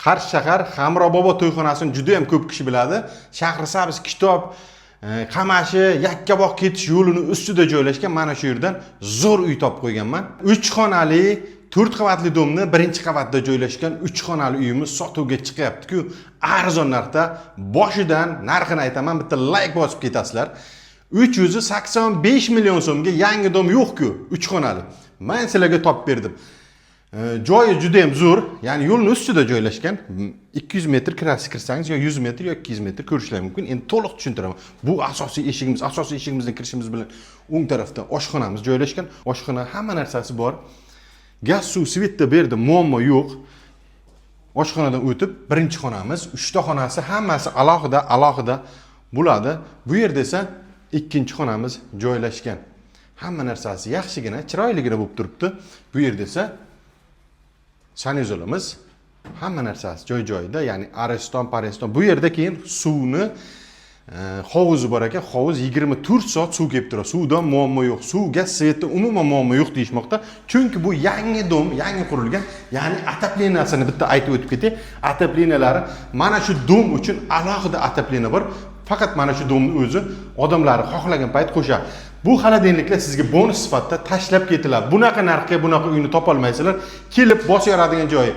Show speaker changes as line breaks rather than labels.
Qarshi shahar Hamrobobo to'yxonasini juda ham ko'p kishi biladi. Shahrisabz Kitob, Qamashi, Yakkabog' ketish yo'lini ustida joylashgan mana shu yerdan zo'r uy topib qo'yganman. 3 xonali 4 qavatli domni birinchi qavatda joylashgan 3 xonali uyimiz sotuvga chiqyapti-ku, arzon narxda. Boshidan narxini aytaman, bitta like bosib ketasizlar. 385 million so'mga yangi dom yo'q-ku, 3 xonali. Men sizlarga topib berdim. Joyi juda ham zo'r, ya'ni yo'lning ustida joylashgan. 200 metr kirsangiz yo 100 metr yo 200 metr ko'rishingiz mumkin. Endi to'liq tushuntiraman. Bu asosiy eshigimizdan kirishimiz bilan o'ng tarafda oshxonamiz joylashgan. Oshxona hamma narsasi bor. Gaz, suv, svetda berdi, muammo yo'q. Oshxonadan o'tib, birinchi xonamiz, 3 ta xonasi hammasi alohida bo'ladi. Bu yerda esa ikkinchi xonamiz joylashgan. Hamma narsasi yaxshigina, chiroyligina bo'lib turibdi. Bu yerda esa sanuzolimiz, hamma narsasi joy-joyida, ya'ni areston. Bu yerda keyin suvni hovuzi bor ekan. Hovuz 24 soat suv kelib turadi. Suvdan muammo yo'q. Suvga, svetda umuman muammo yo'q deyishmoqda. Chunki bu yangi dom, yangi qurilgan, ya'ni atapleniyasini bitta aytib o'tib ketay. Atapleniyalari mana shu dom uchun alohida atapleniya bor. Faqat mana shu domni o'zi odamlar xohlagan payt qo'shadi. Bu xolodilniklar sizga bonus sifatida tashlab ketiladi. Bunaqa narxga bunaqa uyni topa olmaysizlar. Kelib bosib yoradigan joyi.